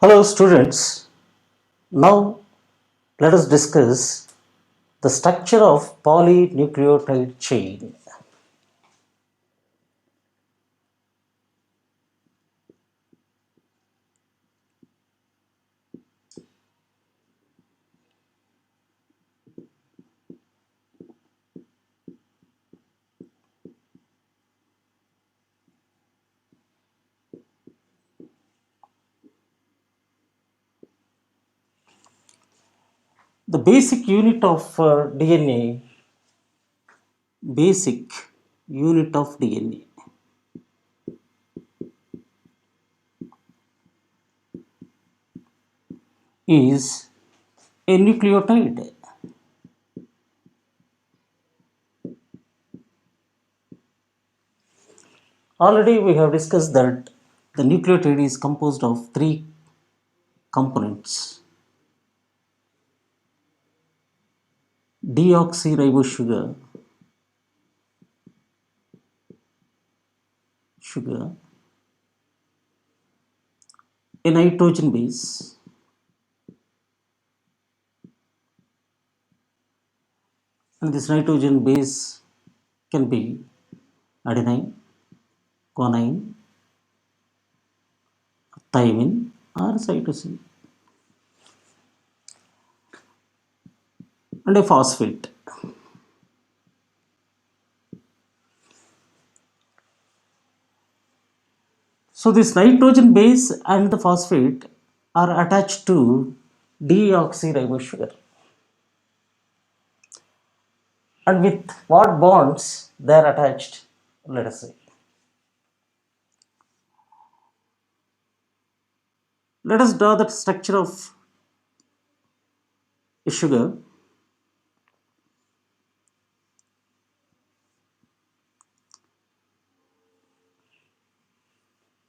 Hello students, now let us discuss the structure of polynucleotide chain. The basic unit of DNA, basic unit of DNA is a nucleotide. Already we have discussed that the nucleotide is composed of three components: deoxyribosugar, sugar, a nitrogen base, and this nitrogen base can be adenine, guanine, thymine, or cytosine, and a phosphate. So this nitrogen base and the phosphate are attached to deoxyribose sugar. And with what bonds they are attached? Let us see. Let us draw the structure of a sugar.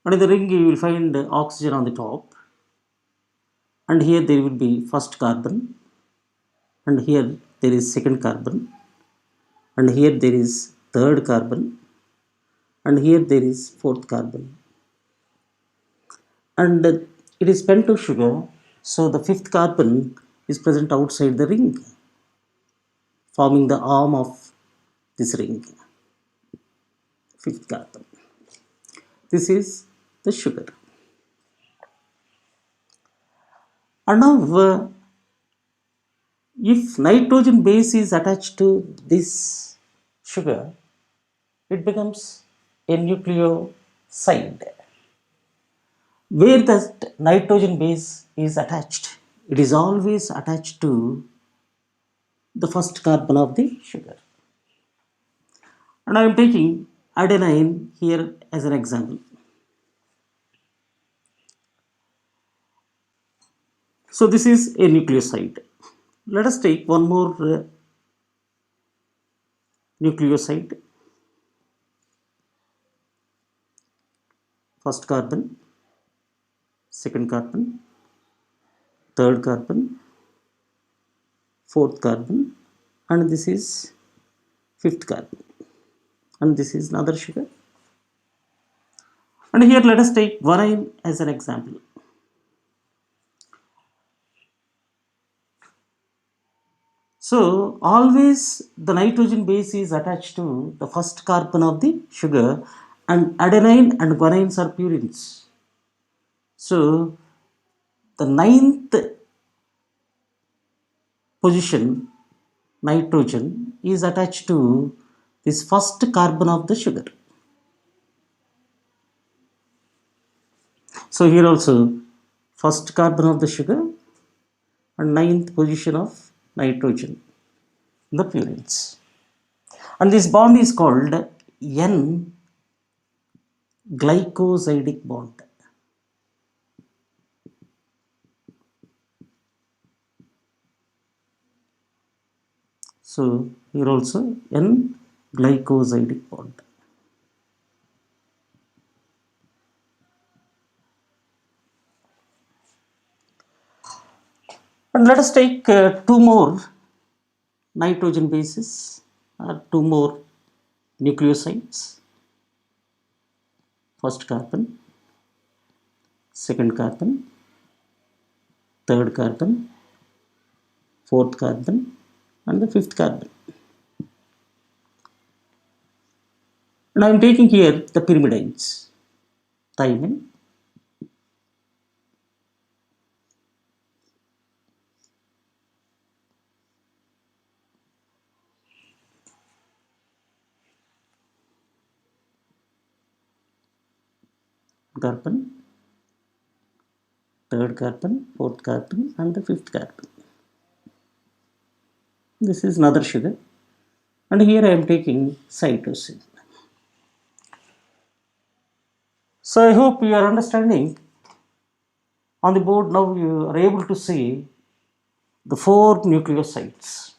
And in the ring you will find oxygen on the top. And here there will be first carbon. And here there is second carbon. And here there is third carbon. And here there is fourth carbon. And it is pentose sugar, so the fifth carbon is present outside the ring, forming the arm of this ring, fifth carbon. This is the sugar. And now if nitrogen base is attached to this sugar, it becomes a nucleoside. Where the nitrogen base is attached, it is always attached to the first carbon of the sugar. And I am taking adenine here as an example. So this is a nucleoside. Let us take one more nucleoside. First carbon, second carbon, third carbon, fourth carbon, and this is fifth carbon. And this is another sugar. And here let us take guanine as an example. So always the nitrogen base is attached to the first carbon of the sugar, and adenine and guanines are purines. So the ninth position, nitrogen, is attached to this first carbon of the sugar. So here also first carbon of the sugar and ninth position of nitrogen, the purines. And this bond is called N glycosidic bond. So here also N glycosidic bond. And let us take two more nitrogen bases, two more nucleosides. First carbon, second carbon, third carbon, fourth carbon, and the fifth carbon. And I am taking here the pyrimidines, thymine, carbon, third carbon, fourth carbon, and the fifth carbon. This is another sugar, and here I am taking cytosine. So I hope you are understanding. On the board now you are able to see the four nucleosides.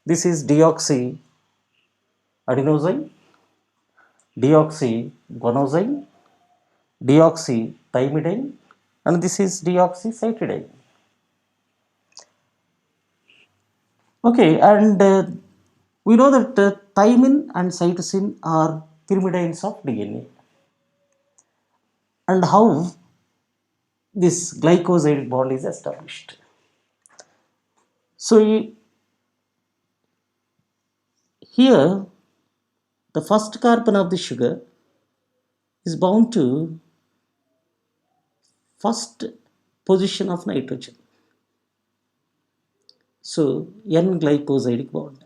This is deoxyadenosine, deoxyguanosine, deoxythymidine, and this is deoxycytidine. Okay, and we know that thymine and cytosine are pyrimidines of DNA. And how this glycosidic bond is established. So here the first carbon of the sugar is bound to first position of nitrogen. So N-glycosidic bond.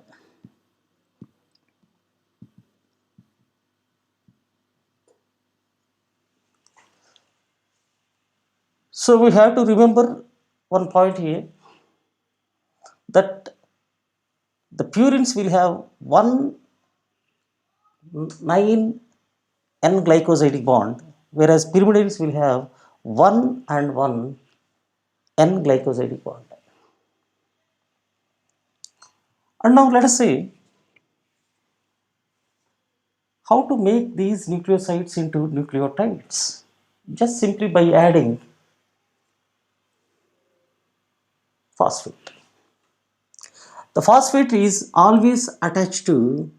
So we have to remember one point here, that the purines will have one 9 N-glycosidic bond, whereas pyrimidines will have one and one N-glycosidic bond. And now let us see how to make these nucleosides into nucleotides. Just simply by adding phosphate. The phosphate is always attached to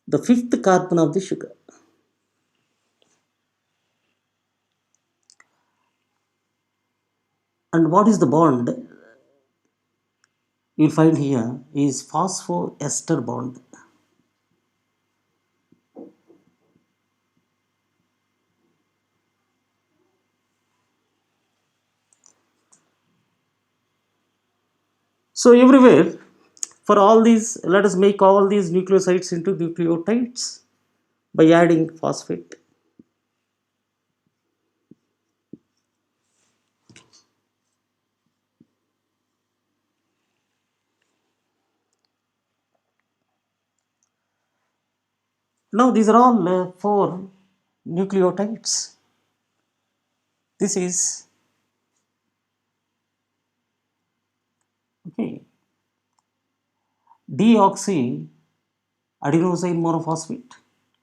the fifth carbon of the sugar. And what is the bond you'll find here is phosphoester bond. So everywhere, for all these, let us make all these nucleosides into nucleotides by adding phosphate. Now these are all four nucleotides. This is okay, deoxyadenosine monophosphate,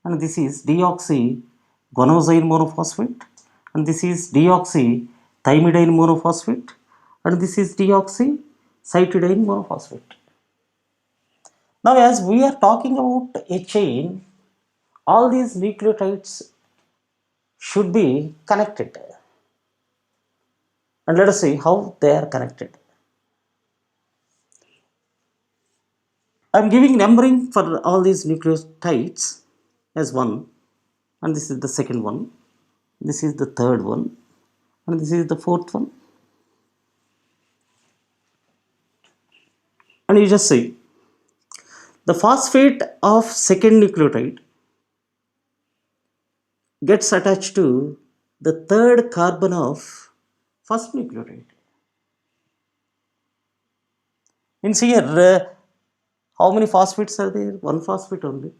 and this is deoxyguanosine monophosphate, and this is deoxythymidine monophosphate, and this is deoxycytidine monophosphate. Now as we are talking about a chain, all these nucleotides should be connected, and let us see how they are connected. I am giving numbering for all these nucleotides as one, and this is the second one, this is the third one, and this is the fourth one. And you just see the phosphate of second nucleotide gets attached to the third carbon of first nucleotide. Means here, how many phosphates are there? One phosphate only,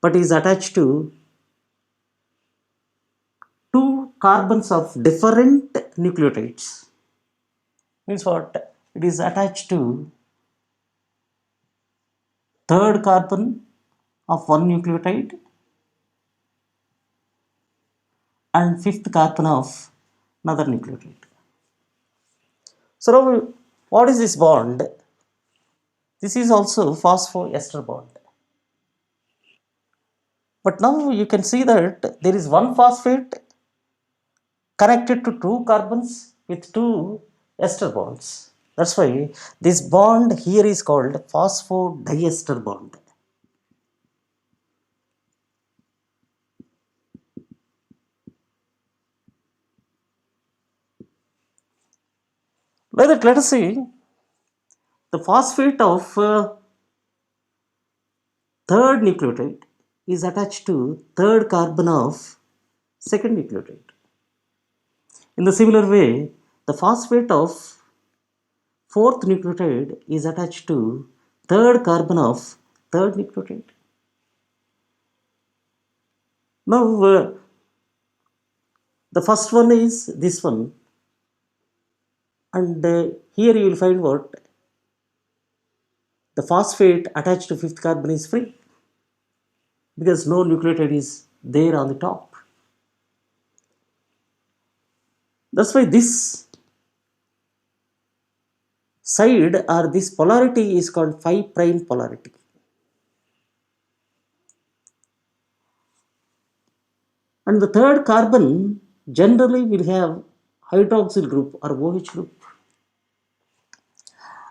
but is attached to two carbons of different nucleotides. Means what? It is attached to third carbon of one nucleotide and fifth carbon of another nucleotide. So now, what is this bond? This is also phosphoester bond. But now you can see that there is one phosphate connected to two carbons with two ester bonds. That's why this bond here is called phosphodiester bond. Let us see the phosphate of third nucleotide is attached to third carbon of second nucleotide. In the similar way, the phosphate of fourth nucleotide is attached to third carbon of third nucleotide. Now, the first one is this one, and here you will find what the phosphate attached to fifth carbon is free because no nucleotide is there on the top. That's why this side or this polarity is called 5' polarity. And the third carbon generally will have hydroxyl group or OH group.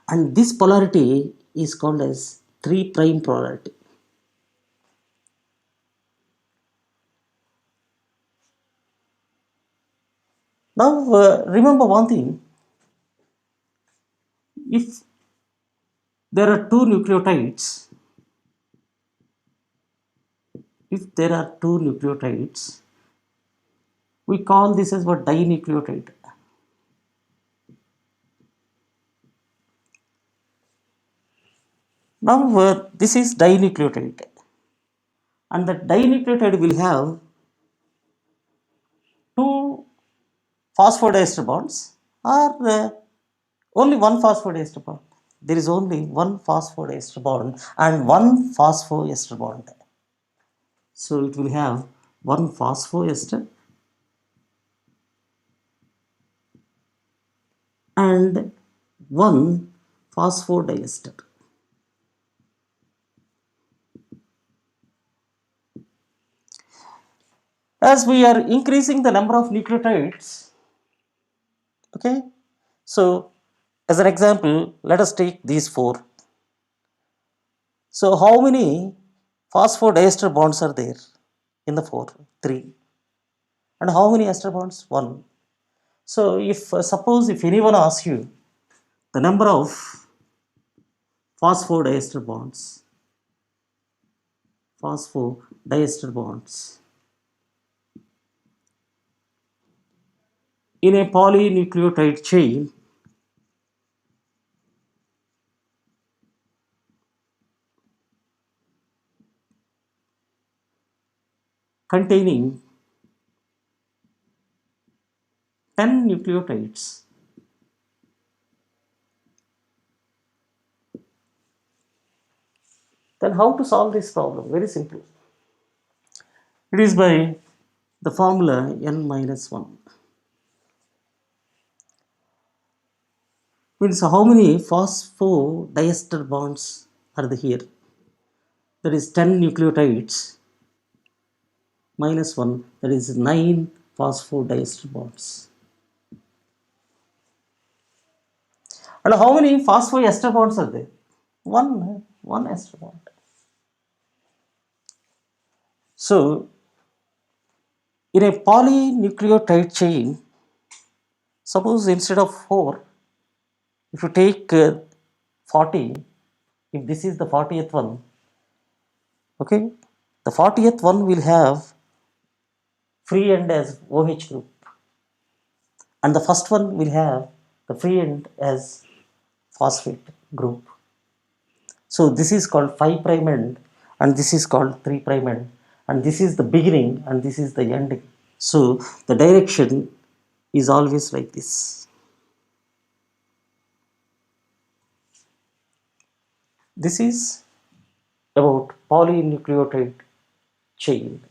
And this polarity is called as 3' polarity. Now, remember one thing, if there are two nucleotides, we call this as what dinucleotide. Now, this is dinucleotide, and the dinucleotide will have two phosphodiester bonds or only one phosphodiester bond. There is only one phosphodiester bond and one phosphoester bond. So it will have one phosphoester and one phosphodiester. As we are increasing the number of nucleotides, okay, so as an example, let us take these four. So how many phosphodiester bonds are there in the four? Three. And how many ester bonds? One. So if suppose if anyone asks you the number of phosphodiester bonds, phosphodiester bonds in a polynucleotide chain containing 10 nucleotides, then how to solve this problem? Very simple. It is by the formula n minus 1. Means how many phosphodiester bonds are there here? That is 10 nucleotides minus 1, that is 9 phosphodiester bonds. And how many phosphoester bonds are there? One ester bond. So in a polynucleotide chain, suppose instead of 4, if you take 40, if this is the 40th one, okay, the 40th one will have free end as OH group, and the first one will have the free end as phosphate group. So this is called 5' end, and this is called 3' end, and this is the beginning and this is the ending. So the direction is always like this. This is about polynucleotide chain.